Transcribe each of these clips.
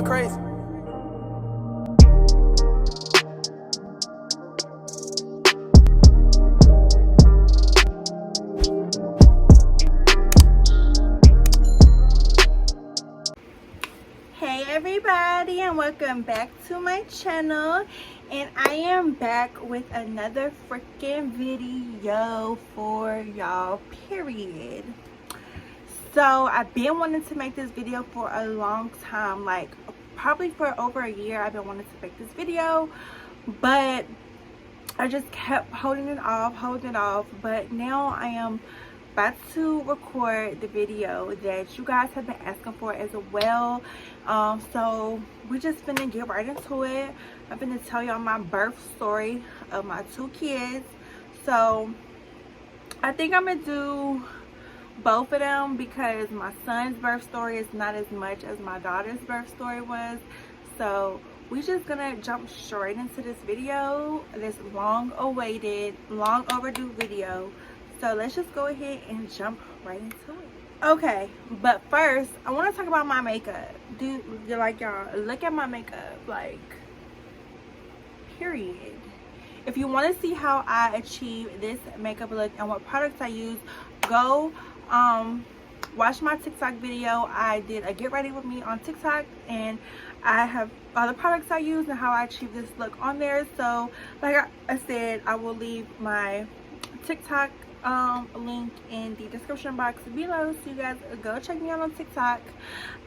going crazy. Hey everybody, and welcome back to my channel. And I am back with another freaking video for y'all, period. So I've been wanting to make this video for a long time, like probably for over a year. I've been wanting to make this video, but I just kept holding it off. But now I am about to record the video that you guys have been asking for as well. So we just finna get right into it. I'm gonna tell y'all my birth story of my two kids. So I think I'm gonna do both of them because my son's birth story is not as much as my daughter's birth story was. So we just gonna jump straight into this video, this long awaited, long overdue video. So let's just go ahead and jump right into it. Okay, but first I want to talk about my makeup. Y'all look at my makeup, like, period. If you want to see how I achieve this makeup look and what products I use, go watch my TikTok video. I did a get ready with me on TikTok, and I have all the products I use and how I achieve this look on there. So like I said, I will leave my TikTok link in the description box below, so you guys go check me out on TikTok.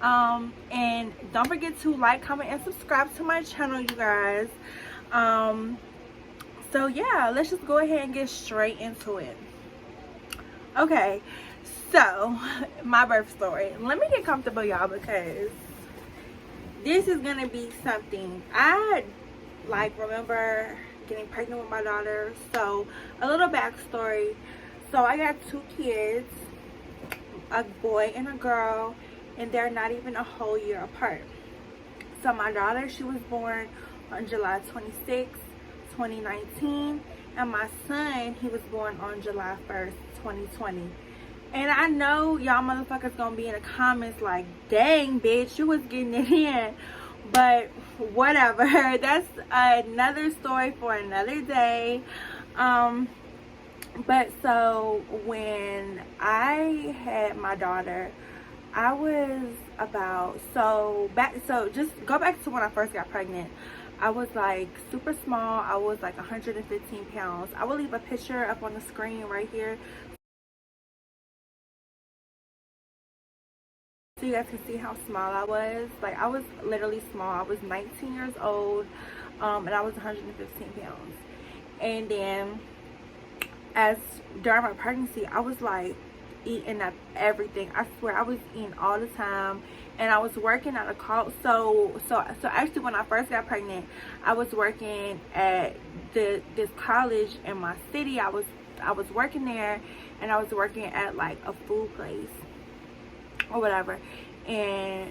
And don't forget to like, comment, and subscribe to my channel, you guys. So yeah, let's just go ahead and get straight into it. Okay, so my birth story. Let me get comfortable, y'all, because this is gonna be something. I remember getting pregnant with my daughter. So a little backstory. So I got two kids, a boy and a girl, and they're not even a whole year apart. So my daughter, she was born on July 26th, 2019, and my son, he was born on July 1st, 2020. And I know y'all motherfuckers gonna be in the comments like, dang bitch, you was getting it in. But whatever, that's another story for another day. But so when I had my daughter, I was about, so just go back to when I first got pregnant. I was like super small. I was like 115 pounds. I will leave a picture up on the screen right here so you guys can see how small I was. Like, I was literally small. I was 19 years old, and I was 115 pounds. And then during my pregnancy, I was like eating up everything. I swear, I was eating all the time. And I was working at a call. So actually, when I first got pregnant, I was working at this college in my city. I was working there, and I was working at like a food place or whatever. And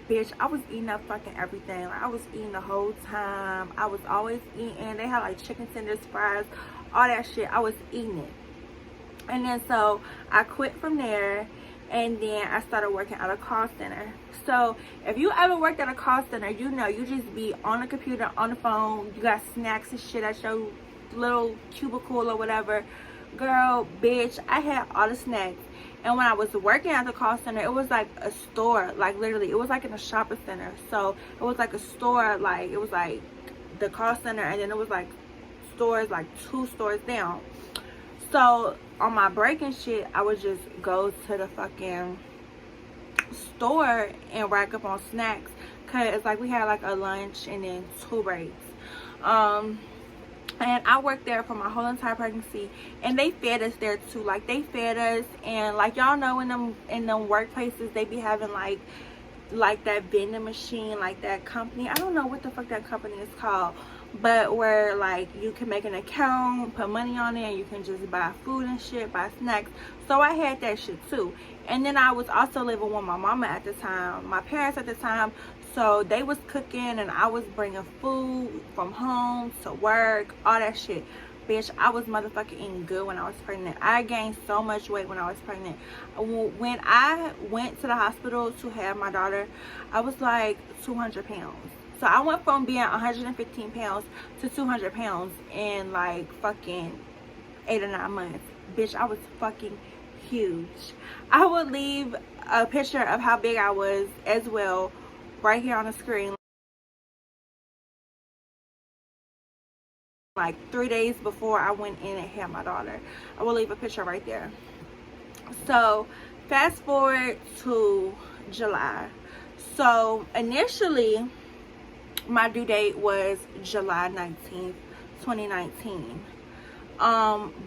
bitch, I was eating up fucking everything. Like, I was eating the whole time. I was always eating. They had like chicken tenders, fries, all that shit. I was eating it. And then so I quit from there, and then I started working at a call center. So if you ever worked at a call center, you know you just be on the computer, on the phone. You got snacks and shit at your little cubicle or whatever. Girl, bitch, I had all the snacks. And when I was working at the call center, it was like a store. Like, literally, it was like in a shopping center. So it was like a store. Like, it was like the call center, and then it was like stores, like 2 stores down. So on my break and shit, I would just go to the fucking store and rack up on snacks, cause it's like we had like a lunch and then 2 breaks. And I worked there for my whole entire pregnancy, and they fed us there too. Like, they fed us, and like y'all know, in them workplaces, they be having like that vending machine, like that company. I don't know what the fuck that company is called, but where like you can make an account, put money on it, and you can just buy food and shit, buy snacks. So I had that shit too. And then I was also living with my mama at the time, my parents at the time. So they was cooking, and I was bringing food from home to work, all that shit. Bitch, I was motherfucking eating good when I was pregnant. I gained so much weight when I was pregnant. When I went to the hospital to have my daughter, I was like 200 pounds. So I went from being 115 pounds to 200 pounds in like fucking 8 or 9 months. Bitch, I was fucking huge. I would leave a picture of how big I was as well right here on the screen. Like 3 days before I went in and had my daughter, I will leave a picture right there. So fast forward to July. So initially my due date was July 19th 2019,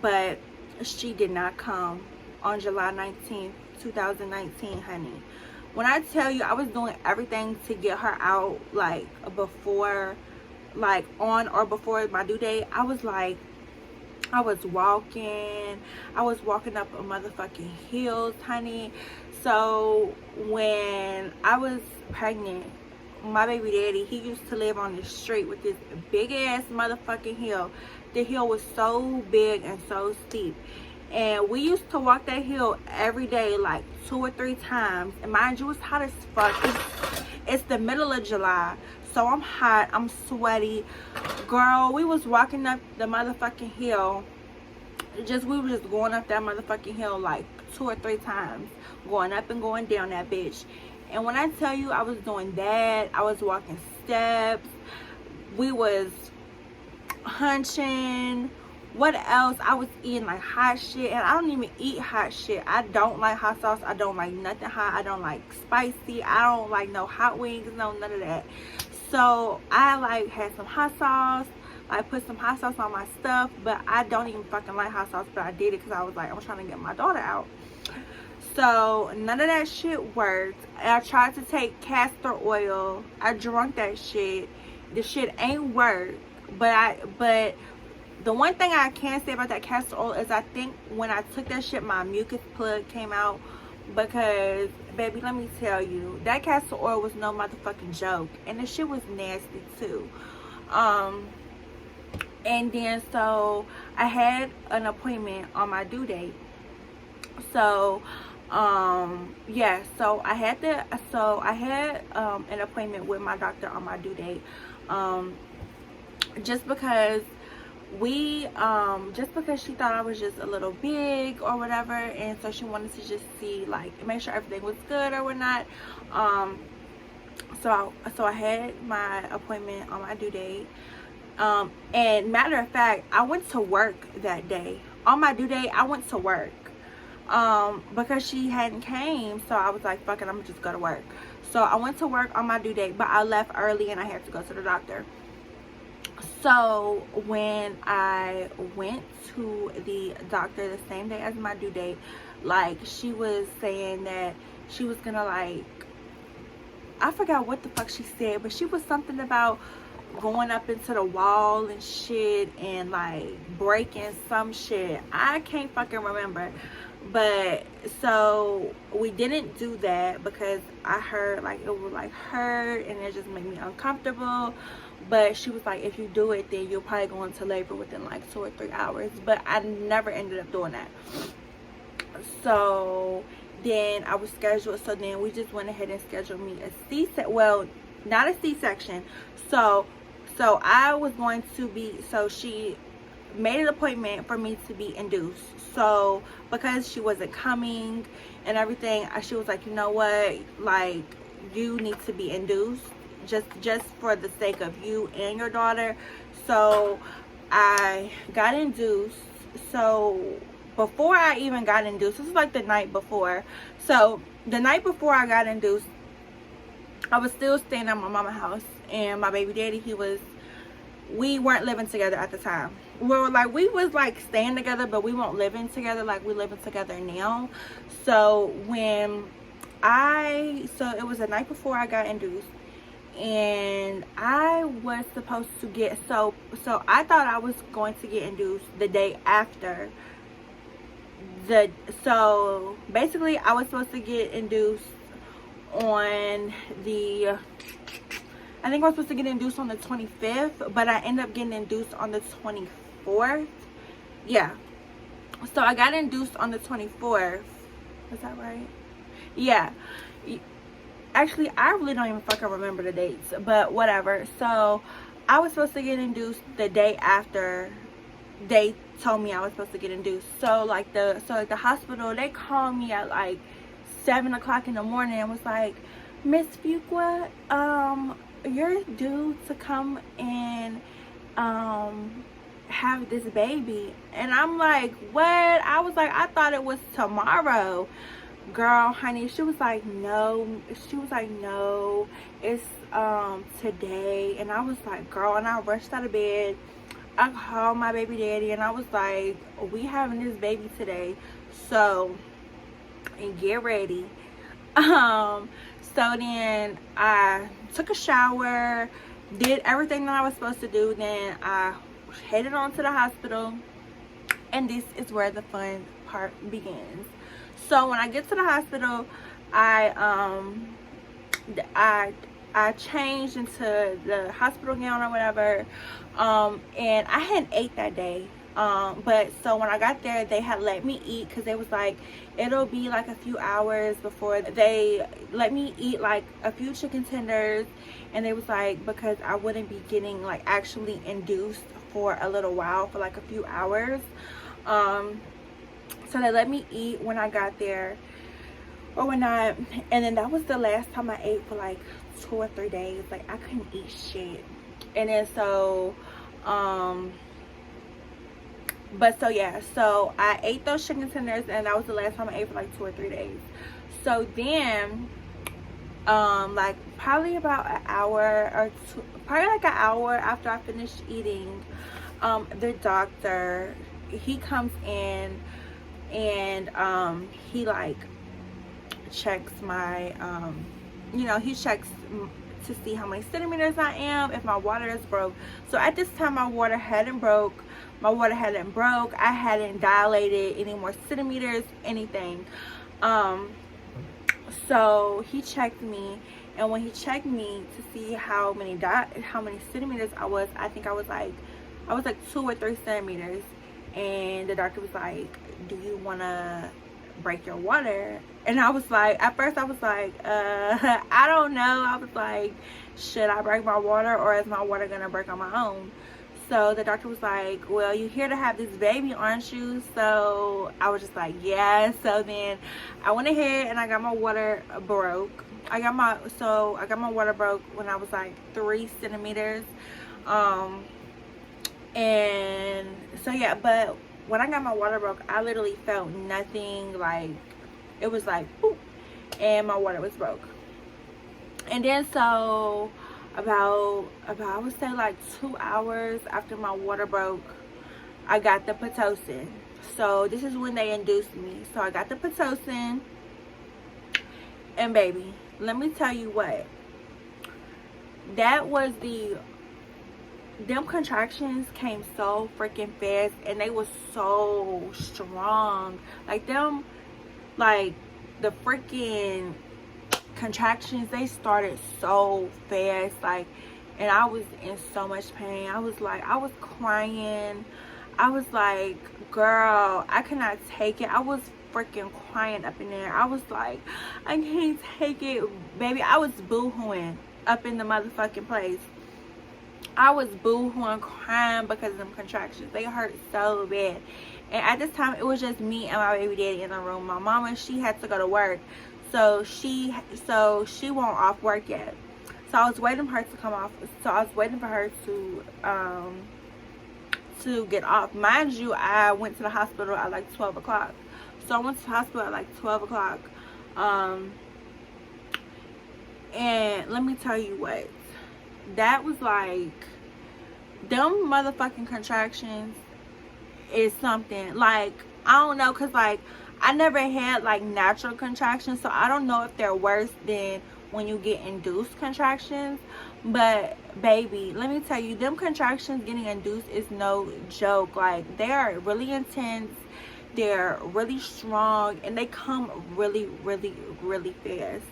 but she did not come on July 19th 2019, honey. When I tell you, I was doing everything to get her out, like before, like on or before my due date. I was walking up a motherfucking hills, honey. So when I was pregnant, my baby daddy, he used to live on the street with this big ass motherfucking hill. The hill was so big and so steep, and we used to walk that hill every day, like 2 or 3 times. And mind you, it's hot as fuck. It's the middle of July, so I'm hot, I'm sweaty. Girl, we was walking up the motherfucking hill. We were just going up that motherfucking hill like 2 or 3 times, going up and going down that bitch. And when I tell you, I was doing that, I was walking steps, we was hunching. What else? I was eating like hot shit, and I don't even eat hot shit. I don't like hot sauce. I don't like nothing hot. I don't like spicy. I don't like no hot wings, no none of that. So I like had some hot sauce, like put some hot sauce on my stuff, but I don't even fucking like hot sauce, but I did it because I was like, I'm trying to get my daughter out. So none of that shit worked. I tried to take castor oil. I drank that shit. The shit ain't worked. But the one thing I can say about that castor oil is I think when I took that shit, my mucus plug came out. Because, baby, let me tell you, that castor oil was no motherfucking joke. And the shit was nasty, too. And then, so, I had an appointment on my due date. So, yeah, so I had an appointment with my doctor on my due date. Just because she thought I was just a little big or whatever, and so she wanted to just see, like, make sure everything was good or whatnot. So I had my appointment on my due date, and matter of fact, I went to work that day. On my due date, I went to work because she hadn't came, so I was like, fuck it, I'm gonna just go to work. So I went to work on my due date, but I left early and I had to go to the doctor. So when I went to the doctor the same day as my due date, like, she was saying that she was gonna, like, I forgot what the fuck she said, but she was something about going up into the wall and shit and like breaking some shit. I can't fucking remember. But so we didn't do that because I heard like it would like hurt and it just made me uncomfortable. But she was like, if you do it, then you'll probably go into labor within like 2 or 3 hours. But I never ended up doing that. So then I was scheduled. So then we just went ahead and scheduled me a C-section. Well, not a C-section. So I was going to be, so she made an appointment for me to be induced. So because she wasn't coming and everything, she was like, you know what, like, you need to be induced just for the sake of you and your daughter. So I got induced. So before I even got induced, this was like the night before. So the night before I got induced, I was still staying at my mama's house, and my baby daddy, we weren't living together at the time. Well, like, we was like staying together, but we weren't living together like we're living together now. So so it was the night before I got induced, and I was supposed to get, so I thought I was going to get induced the day after. So basically I was supposed to get induced on the, I think I was supposed to get induced on the 25th, but I ended up getting induced on the 24th. Yeah. So I got induced on the 24th. Is that right? Yeah. Actually, I really don't even fucking remember the dates, but whatever. So I was supposed to get induced the day after they told me I was supposed to get induced. So like the hospital, they called me at like 7 o'clock in the morning and was like, Miss Fuqua, you're due to come and have this baby. And I'm like, what? I was like, I thought it was tomorrow. Girl, honey, she was like, no, it's today. And I was like, girl, and I rushed out of bed. I called my baby daddy and I was like, we having this baby today, so, and get ready. So then I took a shower, did everything that I was supposed to do. Then I headed on to the hospital, and this is where the fun part begins. So when I get to the hospital, I changed into the hospital gown or whatever, and I hadn't ate that day. But so when I got there, they had let me eat, because they was like, it'll be like a few hours before they let me eat like a few chicken tenders. And they was like, because I wouldn't be getting like actually induced for a little while, for like a few hours. So they let me eat when I got there, or when I, and then that was the last time I ate for like 2 or 3 days. Like, I couldn't eat shit. And then so but so yeah, so I ate those chicken tenders, and that was the last time I ate for like 2 or 3 days. So then like probably about an hour or two, probably like an hour after I finished eating, the doctor, he comes in, and he like checks my he checks to see how many centimeters I am, if my water is broke. So at this time, my water hadn't broke, I hadn't dilated any more centimeters, anything. So he checked me, and when he checked me to see how many centimeters I was, I think I was like 2 or 3 centimeters. And the doctor was like, do you want to break your water? And I was like, at first I was like, I don't know. I was like, should I break my water, or is my water gonna break on my own? So the doctor was like, well, you're here to have this baby, aren't you? So I was just like, yeah. So then I went ahead and I got my water broke. I got my water broke when I was like 3 centimeters. And so yeah, but when I got my water broke, I literally felt nothing. Like, it was like, boop, and my water was broke. And then so about I would say like 2 hours after my water broke, I got the Pitocin. So this is when they induced me. So I got the Pitocin, and baby, let me tell you what, that was them contractions came so freaking fast, and they was so strong. Like them, like the freaking contractions, they started so fast. Like, and I was in so much pain. I was crying. I was like, girl, I cannot take it. I was freaking crying up in there. I was like, I can't take it, baby. I was boo-hooing up in the motherfucking place. I was boo-hooing, crying because of them contractions. They hurt so bad. And at this time, it was just me and my baby daddy in the room. My mama, she had to go to work, so she won't off work yet. So I was waiting for her to come off. So I was waiting for her to get off. Mind you, I went to the hospital at like 12 o'clock. So I went to the hospital at like 12 o'clock. And let me tell you what, that was like, them motherfucking contractions is something. Like, I don't know, because like I never had like natural contractions, so I don't know if they're worse than when you get induced contractions. But baby, let me tell you, them contractions getting induced is no joke. Like, they are really intense, they're really strong, and they come really, really, really fast.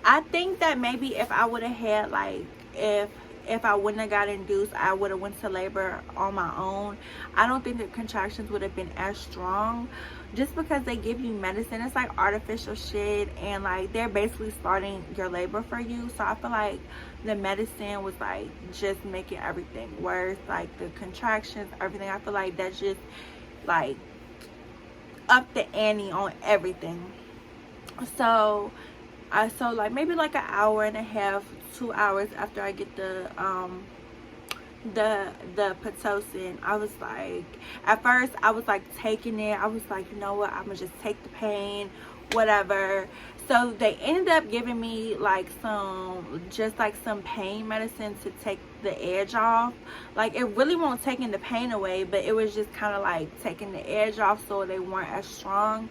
I think that maybe if I would have had like, if if I wouldn't have got induced, I would have went to labor on my own. I don't think the contractions would have been as strong, just because they give you medicine. It's like artificial shit, and like they're basically starting your labor for you. So I feel like the medicine was like just making everything worse, like the contractions, everything. I feel like that's just like up the ante on everything. So like maybe like an hour and a half, 2 hours after I get the Pitocin, I was like, at first I was like taking it. I was like, you know what, I'm gonna just take the pain, whatever. So they ended up giving me like some pain medicine to take the edge off. Like, it really won't taking the pain away, but it was just kind of like taking the edge off so they weren't as strong.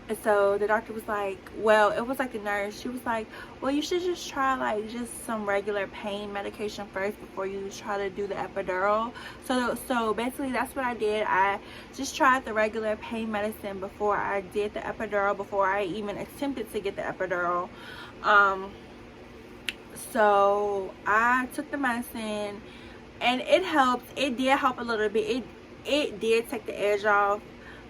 And so the doctor was like, well, it was like the nurse, she was like, well, you should just try like just some regular pain medication first before you try to do the epidural. So basically that's what I did. I just tried the regular pain medicine before I did the epidural, before I even attempted to get the epidural. So I took the medicine and it helped. It did help a little bit. It did take the edge off.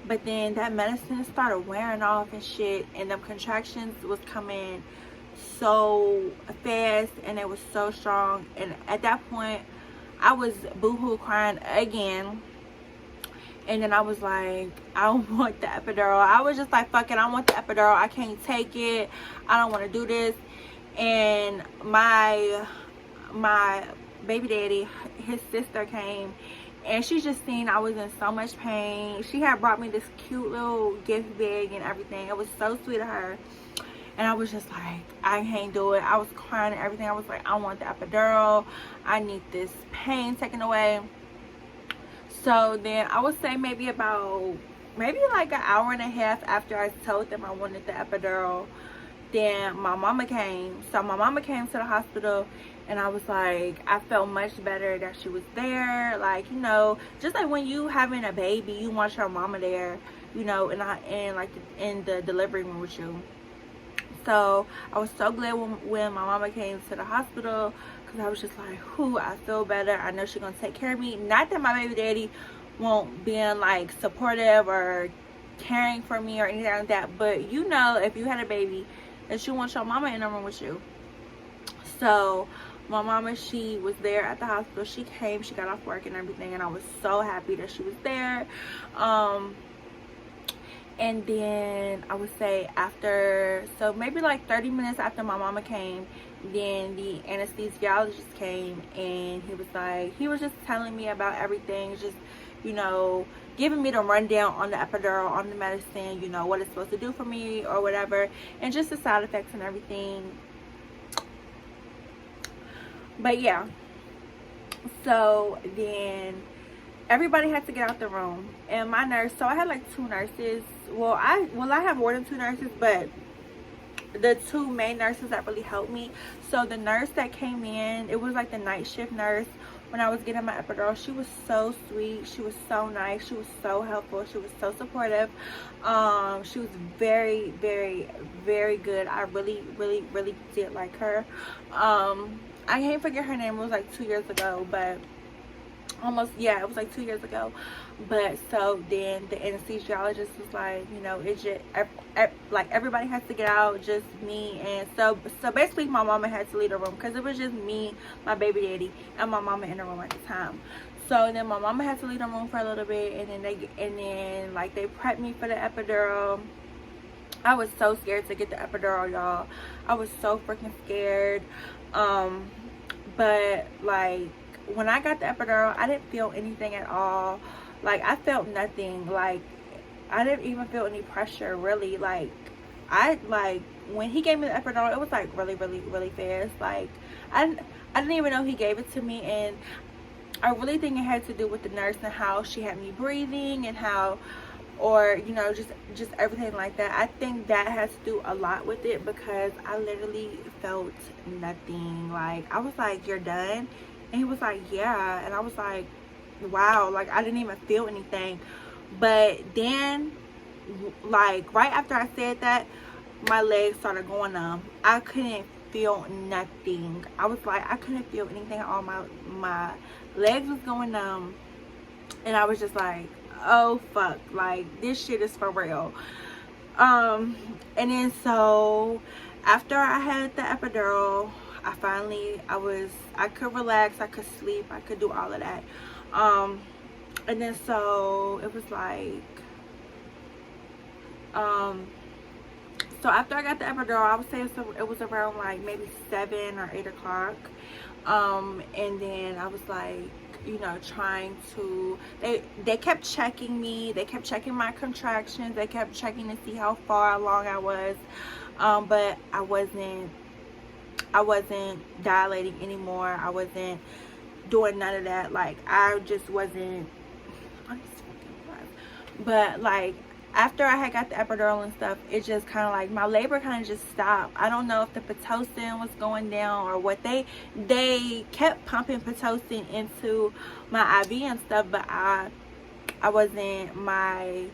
But then that medicine started wearing off and shit, and the contractions was coming so fast and it was so strong. And at that point I was boohoo crying again. And then I was like, I want the epidural. I was just like, fuck it, I want the epidural. I can't take it. I don't want to do this. And my baby daddy, his sister came, and she just seen I was in so much pain. She had brought me this cute little gift bag and everything. It was so sweet of her. And I was just like, I can't do it. I was crying and everything. I was like, I want the epidural. I need this pain taken away. So then I would say maybe like an hour and a half after I told them I wanted the epidural, then my mama came. So my mama came to the hospital, and I was like, I felt much better that she was there. Like, you know, just like when you having a baby, you want your mama there, you know, in the delivery room with you. So I was so glad when my mama came to the hospital, because I was just like, whew, I feel better. I know she's gonna take care of me. Not that my baby daddy won't be like supportive or caring for me or anything like that, but you know, if you had a baby, that you want your mama in the room with you. So my mama, she was there at the hospital. She came, she got off work and everything, and I was so happy that she was there. And then I would say after, so maybe like 30 minutes after my mama came, then the anesthesiologist came, and he was just telling me about everything, just, you know, giving me the rundown on the epidural, on the medicine, you know, what it's supposed to do for me or whatever, and just the side effects and everything. But yeah, so then everybody had to get out the room, and my nurse, so I had like 2 nurses. Well, I have more than 2 nurses, but the 2 main nurses that really helped me. So the nurse that came in, it was like the night shift nurse when I was getting my epidural. She was so sweet. She was so nice. She was so helpful. She was so supportive. She was very, very, very good. I really, really, really did like her. I can't forget her name. It was like 2 years ago, but it was like 2 years ago. But so then the anesthesiologist was like, you know, it's just like everybody has to get out, just me. And so basically my mama had to leave the room, because it was just me, my baby daddy, and my mama in the room at the time. So then my mama had to leave the room for a little bit, and then they prepped me for the epidural. I was so scared to get the epidural, y'all. I was so freaking scared. But like when I got the epidural, I didn't feel anything at all. Like, I felt nothing. Like, I didn't even feel any pressure, really. Like, when he gave me the epidural, it was like really, really, really fast. Like, I didn't even know he gave it to me. And I really think it had to do with the nurse and how she had me breathing, and how, or, you know, just everything like that. I think that has to do a lot with it, because I literally felt nothing. Like, I was like, you're done? And he was like, yeah. And I was like, wow, like I didn't even feel anything. But then, like right after I said that, my legs started going numb. I couldn't feel nothing. I was like, I couldn't feel anything at all. My legs was going numb, and I was just like, oh fuck, like this shit is for real. And then so after I had the epidural, I could relax, I could sleep, I could do all of that. And then so it was like, so after I got the epidural, I would say it was around like maybe 7 or 8 o'clock. And then I was like, you know, trying to, they kept checking me, they kept checking my contractions, they kept checking to see how far along I was. But I wasn't dilating anymore. I wasn't doing none of that. Like, I just wasn't, but like after I had got the epidural and stuff, it just kind of like, my labor kind of just stopped. I don't know if the Pitocin was going down or what. They kept pumping Pitocin into my IV and stuff, but I wasn't, my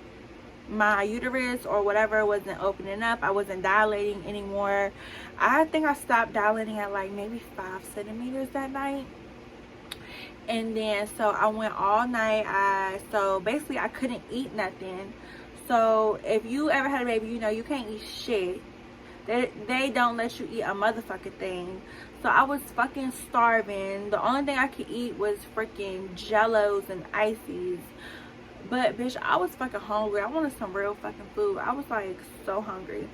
uterus or whatever wasn't opening up. I wasn't dilating anymore. I think I stopped dilating at like maybe 5 centimeters that night. And then so I went all night. So basically I couldn't eat nothing. So if you ever had a baby, you know you can't eat shit. They don't let you eat a motherfucking thing. So I was fucking starving. The only thing I could eat was freaking Jellos and ices. But bitch, I was fucking hungry. I wanted some real fucking food. I was like so hungry.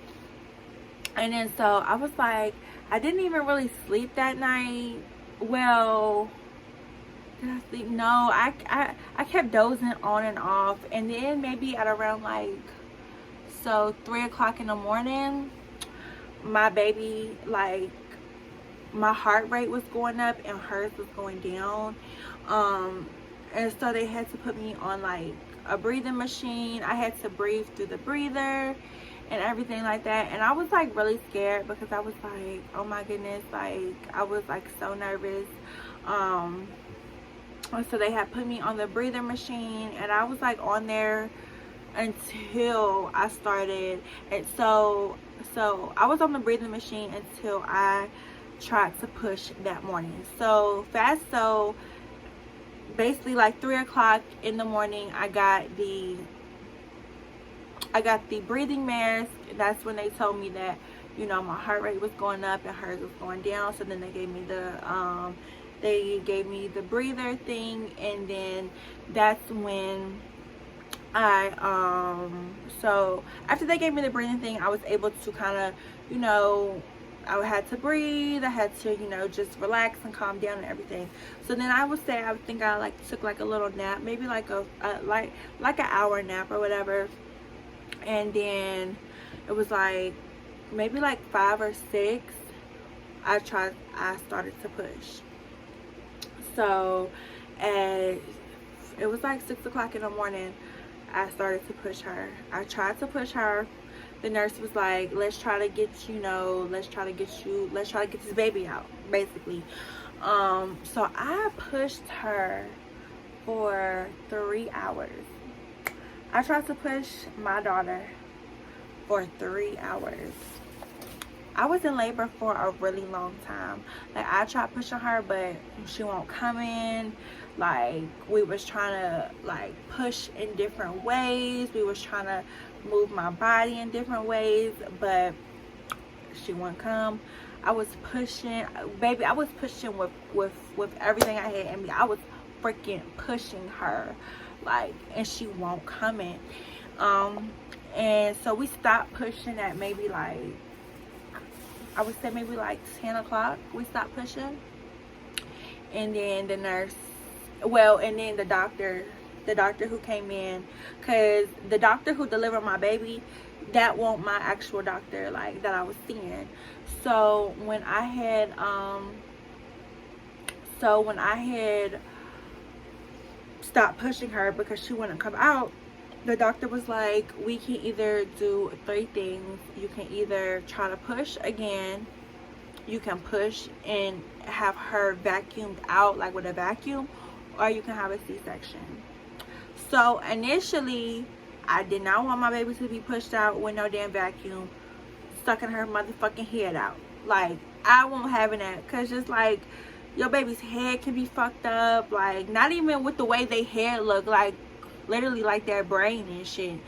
And then so I was like, I didn't even really sleep that night. Well, did I sleep? No, I kept dozing on and off. And then maybe at around like, so 3 o'clock in the morning, my baby, like, my heart rate was going up and hers was going down. And so they had to put me on like a breathing machine. I had to breathe through the breather and everything like that. And I was like really scared because I was like, oh my goodness, like I was like so nervous. So they had put me on the breather machine, and I was like on there until I started. And so I was on the breathing machine until I tried to push that morning. So basically like 3 o'clock in the morning, I got the breathing mask. That's when they told me that, you know, my heart rate was going up and hers was going down. So then they gave me the breather thing, and then that's when so after they gave me the breathing thing, I was able to kind of, you know, I had to breathe, I had to, you know, just relax and calm down and everything. So then I think I like took like a little nap, maybe like like an hour nap or whatever. And then it was like maybe like 5 or 6, I started to push. So it was like 6 o'clock in the morning, I started to push her. I tried to push her. The nurse was like, let's try to get this baby out, basically. So I pushed her for 3 hours. I tried to push my daughter for 3 hours. I was in labor for a really long time. Like, I tried pushing her, but she won't come in. Like, we was trying to like push in different ways. We was trying to move my body in different ways, but she wouldn't come. I was pushing, baby. I was pushing with everything I had in me. I was freaking pushing her, like, and she won't come in. And so we stopped pushing at maybe like, I would say maybe like 10 o'clock. We stopped pushing, and then the nurse, and then the doctor who came in, because the doctor who delivered my baby, that wasn't my actual doctor, like, that I was seeing. So when I had stopped pushing her because she wouldn't come out, the doctor was like, we can either do 3 things. You can either try to push again, you can push and have her vacuumed out like with a vacuum, or you can have a C-section. So initially, I did not want my baby to be pushed out with no damn vacuum, sucking her motherfucking head out. Like, I won't have that, because just like your baby's head can be fucked up, like not even with the way they hair look, like literally like their brain and shit,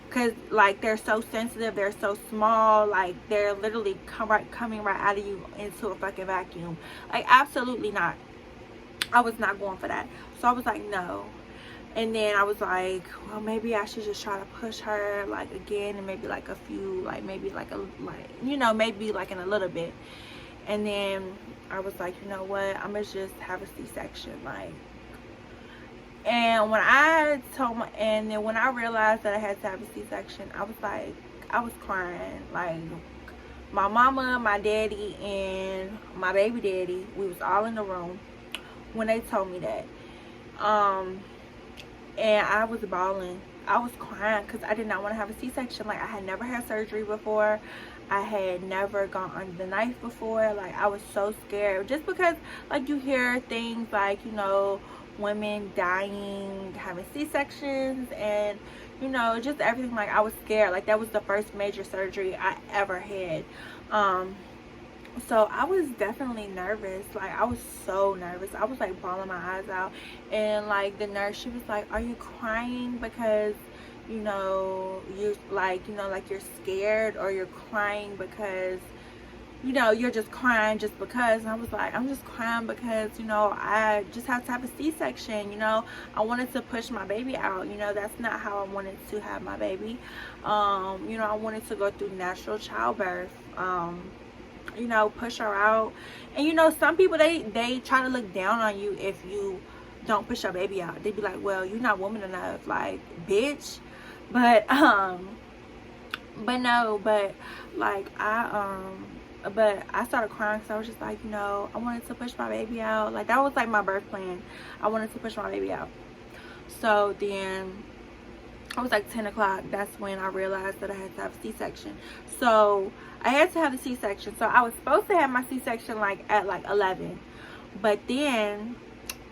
because like they're so sensitive, they're so small, like they're literally coming right out of you into a fucking vacuum. Like absolutely not. I was not going for that. So I was like, no. And then I was like, well, maybe I should just try to push her like again, and maybe like a few, like maybe like a, like, you know, maybe like in a little bit. And then I was like, you know what, I'm gonna just have a C-section, like. And when I told my, and then when I realized that I had to have a C-section, I was like, I was crying. Like my mama, my daddy, and my baby daddy, we was all in the room when they told me that. And I was bawling. I was crying because I did not want to have a C-section. Like I had never had surgery before. I had never gone under the knife before. Like I was so scared, just because like you hear things like, you know, women dying, having C-sections, and you know, just everything. Like I was scared. Like that was the first major surgery I ever had. So I was definitely nervous. Like I was so nervous. I was like bawling my eyes out. And like the nurse, she was like, are you crying because, you know, you're like, you know, like you're scared, or you're crying because, you know, you're just crying just because? And I was like, I'm just crying because, you know, I just have to have a C-section. You know, I wanted to push my baby out. You know, that's not how I wanted to have my baby. You know, I wanted to go through natural childbirth. You know, push her out. And you know, some people, they try to look down on you if you don't push your baby out. They be like, well, you're not woman enough, like, bitch. But no, but like but I started crying because I was just like, you know, I wanted to push my baby out. Like that was like my birth plan. I wanted to push my baby out. So then it was like 10 o'clock. That's when I realized that I had to have a C-section. So I had to have a C-section. So I was supposed to have my C-section like at like 11. But then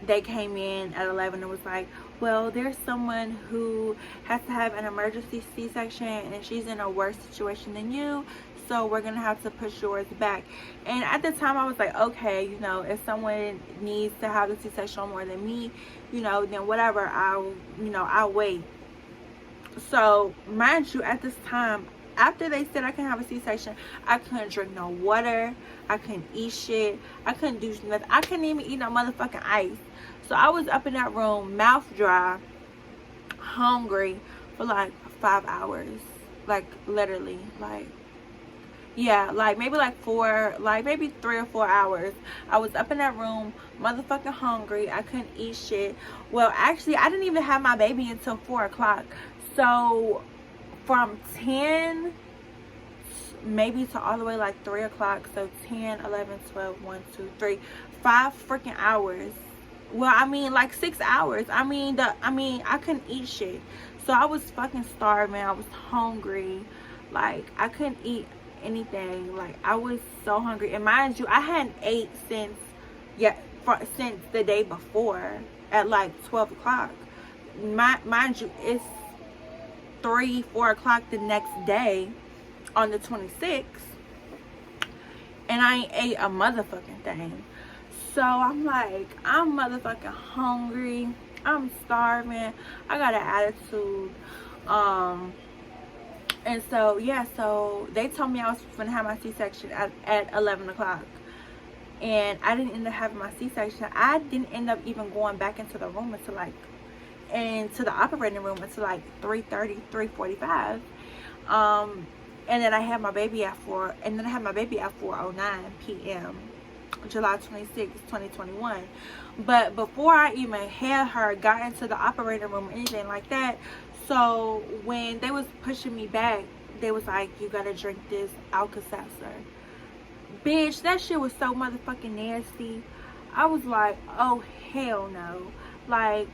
they came in at 11 and was like, well, there's someone who has to have an emergency C-section and she's in a worse situation than you. So we're going to have to push yours back. And at the time I was like, okay, you know, if someone needs to have the C-section more than me, you know, then whatever, I'll wait. So mind you, at this time, after they said I can have a C-section, I couldn't drink no water, I couldn't eat shit, I couldn't do nothing, I couldn't even eat no motherfucking ice. So I was up in that room, mouth dry, hungry, for like 5 hours. Like literally, like, yeah, like maybe like maybe 3 or 4 hours. I was up in that room, motherfucking hungry, I couldn't eat shit. Well, actually, I didn't even have my baby until 4 o'clock. So from 10 maybe to all the way like 3 o'clock, so 10, 11, 12, 1, 2, 3, 5 freaking hours. Well, I mean like 6 hours. I mean I couldn't eat shit. So I was fucking starving. I was hungry. Like I couldn't eat anything. Like I was so hungry. And mind you, I hadn't ate since the day before at like 12 o'clock. Mind you, it's 3, 4 o'clock the next day on the 26th, and I ain't ate a motherfucking thing. So I'm like, I'm motherfucking hungry, I'm starving, I got an attitude. And so yeah, so they told me I was gonna have my C-section at 11 o'clock, and I didn't end up having my C-section. I didn't end up even going back into the room until like, into the operating room until like 3:30, 3:45. And then I had my baby at 4:09 p.m. July 26, 2021. But before I even had her got into the operating room or anything like that, so when they was pushing me back, they was like, you gotta drink this Alka-Seltzer. Bitch, that shit was so motherfucking nasty. I was like, oh hell no. Like,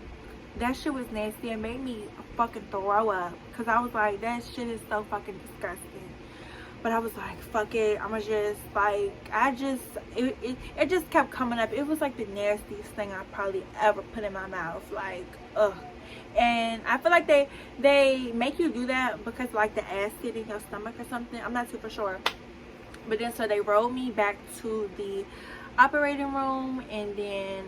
that shit was nasty and made me fucking throw up, because I was like, that shit is so fucking disgusting. But I was like, fuck it, I'ma just like, it just kept coming up. It was like the nastiest thing I probably ever put in my mouth. Like, ugh. And I feel like they make you do that because like the acid in your stomach or something. I'm not super sure. But then so they rolled me back to the operating room, and then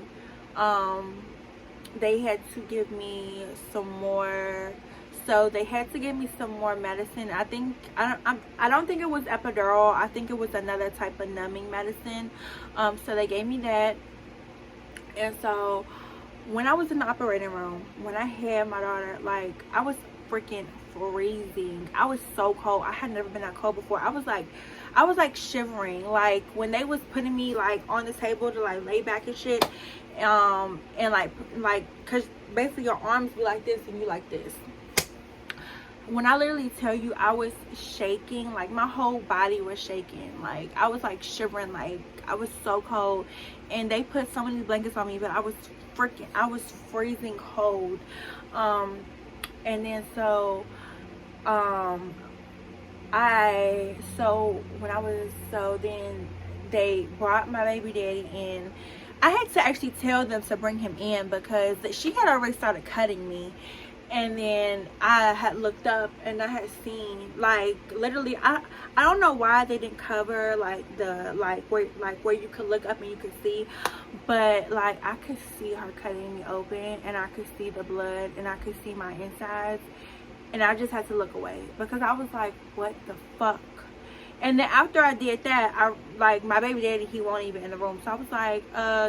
they had to give me some more. So they had to give me some more medicine. I don't think it was epidural. I think it was another type of numbing medicine. So they gave me that. And so when I was in the operating room, when I had my daughter, like, I was freaking freezing. I was so cold. I had never been that cold before. I was like shivering, like when they was putting me like on the table to like lay back and shit, and like because basically your arms be like this and you like this. When I literally tell you, I was shaking, like my whole body was shaking, like I was like shivering, like I was so cold. And they put so many blankets on me, but I was freezing cold. And then so then they brought my baby daddy in. I had to actually tell them to bring him in because she had already started cutting me. And then I had looked up and I had seen, like, literally, I don't know why they didn't cover like where you could look up and you could see, but like I could see her cutting me open, and I could see the blood, and I could see my insides, and I just had to look away because I was like, what the fuck? And then after I did that, my baby daddy, he wasn't even in the room, so I was like,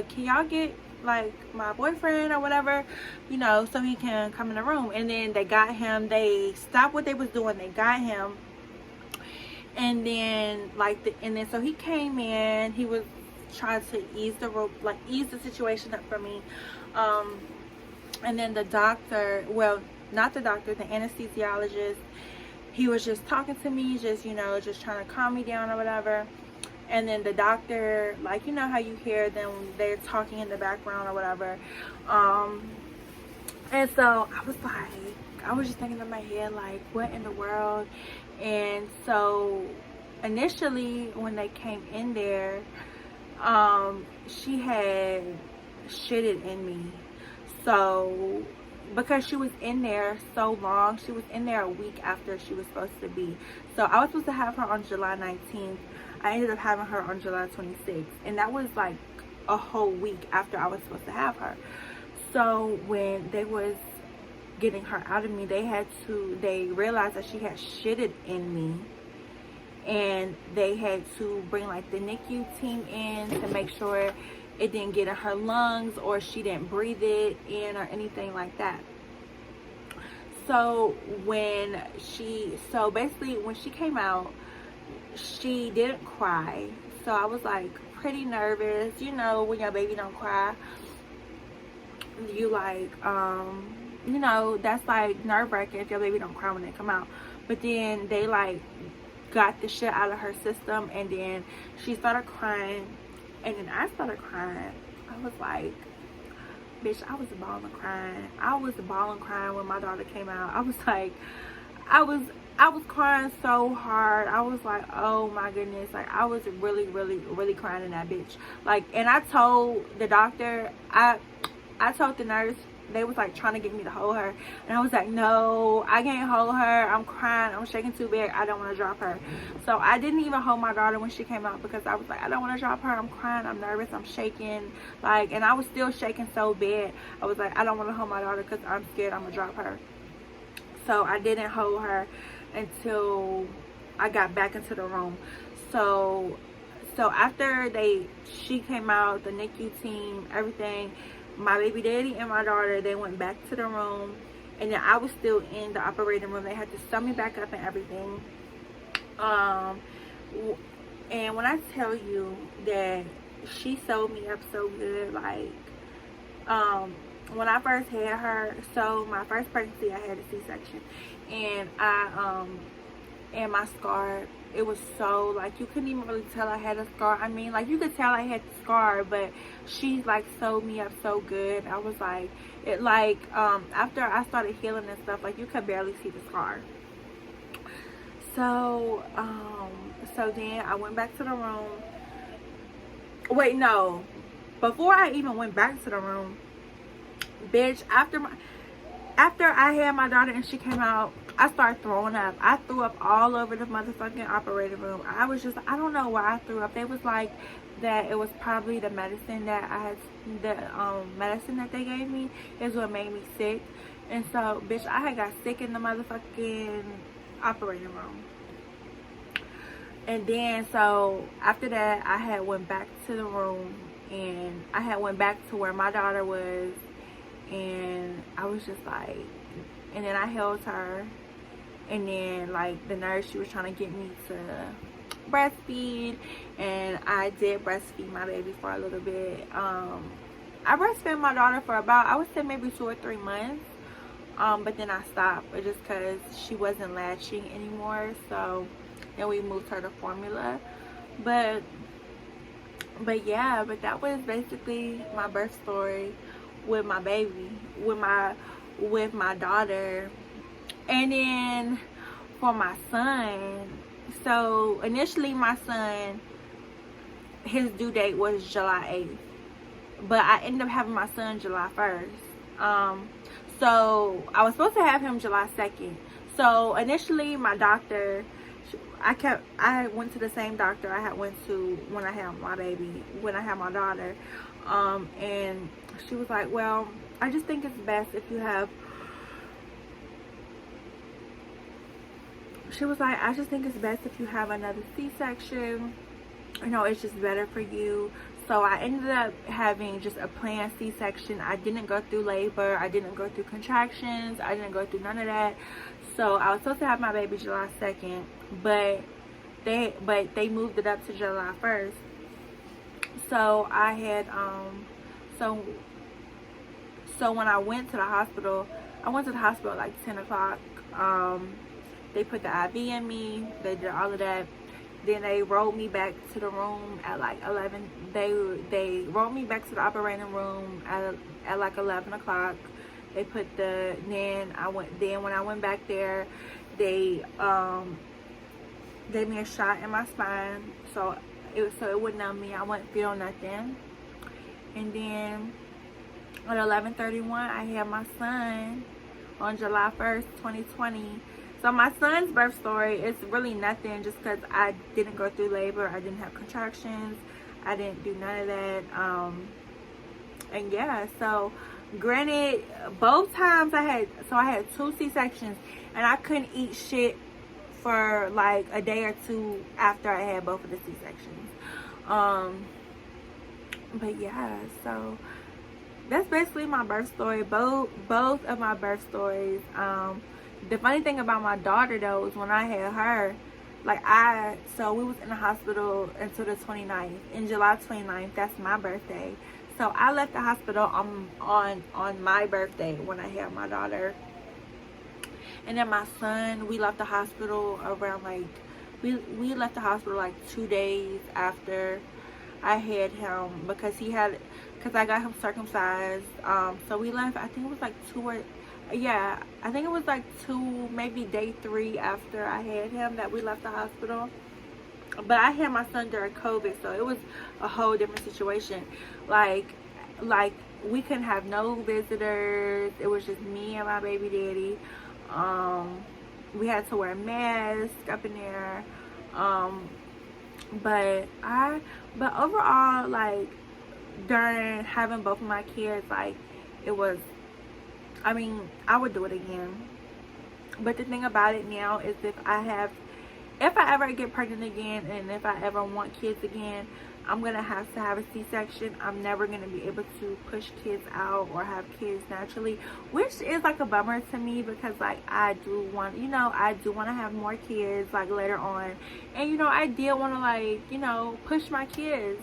can y'all get like my boyfriend or whatever, you know, so he can come in the room. And then they got him. They stopped what they was doing. They got him. And then so he came in. He was trying to ease the situation up for me. And then the doctor, well, not the doctor, the anesthesiologist, he was just talking to me, just, you know, just trying to calm me down or whatever. And then the doctor, like, you know how you hear them, they're talking in the background or whatever. And so I was just thinking in my head, like, what in the world? And so initially when they came in there, she had shitted in me. So because she was in there so long, she was in there a week after she was supposed to be. So I was supposed to have her on July 19th. I ended up having her on July 26th, and that was like a whole week after I was supposed to have her. So when they was getting her out of me, they realized that she had shitted in me, and they had to bring like the NICU team in to make sure it didn't get in her lungs or she didn't breathe it in or anything like that. So basically when she came out, she didn't cry. So I was like pretty nervous. You know, when your baby don't cry, you like, you know, that's like nerve-wracking if your baby don't cry when they come out. But then they like got the shit out of her system, and then she started crying, and then I started crying. I was like, bitch, I was bawling crying. I was bawling crying when my daughter came out. I was like, I was crying so hard. I was like, oh my goodness. Like, I was really, really, really crying in that bitch. Like, and I told the doctor, I told the nurse, they was like trying to get me to hold her. And I was like, no, I can't hold her. I'm crying. I'm shaking too big. I don't want to drop her. So I didn't even hold my daughter when she came out because I was like, I don't want to drop her. I'm crying. I'm nervous. I'm shaking. Like, and I was still shaking so bad. I was like, I don't want to hold my daughter because I'm scared I'm going to drop her. So I didn't hold her until I got back into the room. So after she came out, the NICU team, everything, my baby daddy and my daughter, they went back to the room, and then I was still in the operating room. They had to sew me back up and everything. And when I tell you that she sewed me up so good, like, when I first had her, so my first pregnancy, I had a C-section, and and my scar, it was so, like, you couldn't even really tell I had a scar. I mean, like, you could tell I had the scar, but she, like, sewed me up so good. I was like, it, like, after I started healing and stuff, like, you could barely see the scar. So, so then I went back to the room. Wait, no. Before I even went back to the room, bitch, after I had my daughter and she came out, I started throwing up. I threw up all over the motherfucking operating room. I was just, I don't know why I threw up. They was like that it was probably the medicine that I had, the medicine that they gave me is what made me sick. And so, bitch, I had got sick in the motherfucking operating room. And then, so after that, I had went back to the room, and I had went back to where my daughter was, and I was just like, and then I held her, and then like the nurse, she was trying to get me to breastfeed, and I did breastfeed my baby for a little bit. I breastfed my daughter for about, I would say maybe 2 or 3 months, but then I stopped just because she wasn't latching anymore. So then we moved her to formula. But yeah, but that was basically my birth story with my baby, with my daughter. And then for my son, so initially my son, his due date was July 8th, but I ended up having my son July 1st. So I was supposed to have him July 2nd. So initially my doctor, I went to the same doctor I had went to when I had my baby, when I had my daughter. And she was like, well, I just think it's best if you have, she was like, I just think it's best if you have another C-section. You know, it's just better for you. So I ended up having just a planned C-section. I didn't go through labor. I didn't go through contractions. I didn't go through none of that. So I was supposed to have my baby July 2nd, but they moved it up to July 1st. So I had so when I went to the hospital, I went to the hospital at like 10 o'clock. They put the IV in me. They did all of that. Then they rolled me back to the room at like 11. They rolled me back to the operating room at like 11 o'clock. They put then when I went back there, they gave me a shot in my spine, so it wouldn't numb me. I wouldn't feel nothing. And then at 11:31, I had my son on July 1st, 2020. So my son's birth story is really nothing, just because I didn't go through labor. I didn't have contractions. I didn't do none of that. And yeah, so granted, both times I had 2 C-sections, and I couldn't eat shit for like a day or 2 after I had both of the C-sections. But yeah, so that's basically my birth story. Both of my birth stories. The funny thing about my daughter though is when I had her, so we was in the hospital until the 29th. In July 29th, that's my birthday. So I left the hospital on my birthday when I had my daughter. And then my son, we left the hospital around like, we left the hospital like 2 days after I had him, because I got him circumcised. So we left, I think it was like I think it was like 2, maybe day 3 after I had him that we left the hospital. But I had my son during COVID, so it was a whole different situation. Like we couldn't have no visitors. It was just me and my baby daddy. We had to wear a mask up in there. But overall, like during having both of my kids, like it was, I mean, I would do it again. But the thing about it now is if I ever get pregnant again, and if I ever want kids again, I'm gonna have to have a C-section. I'm never gonna be able to push kids out or have kids naturally, which is like a bummer to me, because like I do want to have more kids like later on, and I did want to like push my kids,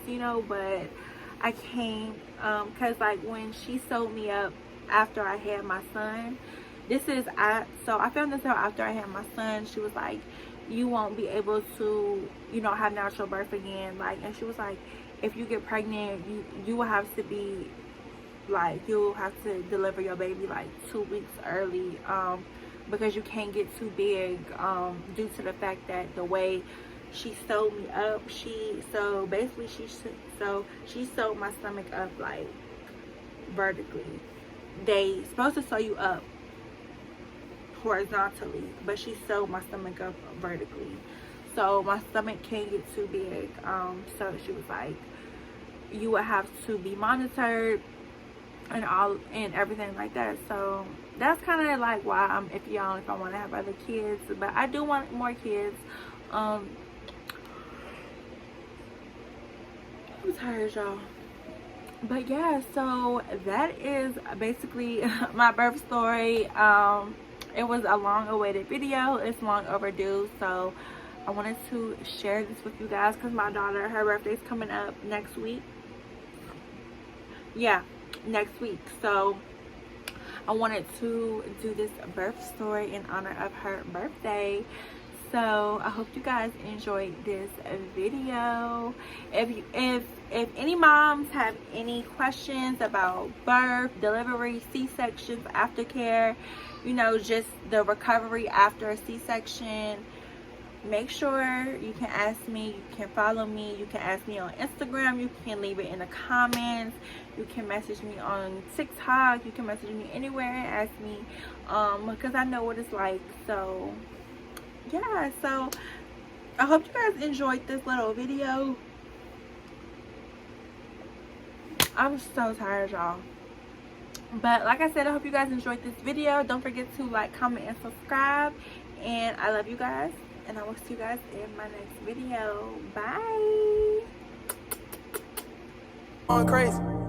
but I can't, because like when she sewed me up after I had my son, so I found this out after I had my son. She was like, you won't be able to have natural birth again, and she was like, if you get pregnant, you will have to be like, you'll have to deliver your baby like 2 weeks early, because you can't get too big, due to the fact that the way she sewed me up, she sewed my stomach up like vertically. They supposed to sew you up horizontally, but she sewed my stomach up vertically, so my stomach can't get too big. So she was like, you would have to be monitored and all and everything like that. So that's kind of like why I'm iffy on if I want to have other kids, but I do want more kids. I'm tired, y'all. But yeah, so that is basically my birth story. It was a long awaited video. It's long overdue, so I wanted to share this with you guys because my daughter, her birthday's coming up next week. Yeah, next week. So I wanted to do this birth story in honor of her birthday. So I hope you guys enjoyed this video. If any moms have any questions about birth, delivery, C-sections, aftercare, you know, just the recovery after a C-section, make sure you can ask me. You can follow me. You can ask me on Instagram. You can leave it in the comments. You can message me on TikTok. You can message me anywhere and ask me, because I know what it's like. So yeah, so I hope you guys enjoyed this little video. I'm so tired, y'all. But like I said, I hope you guys enjoyed this video. Don't forget to like, comment, and subscribe. And I love you guys. And I will see you guys in my next video. Bye. Going crazy.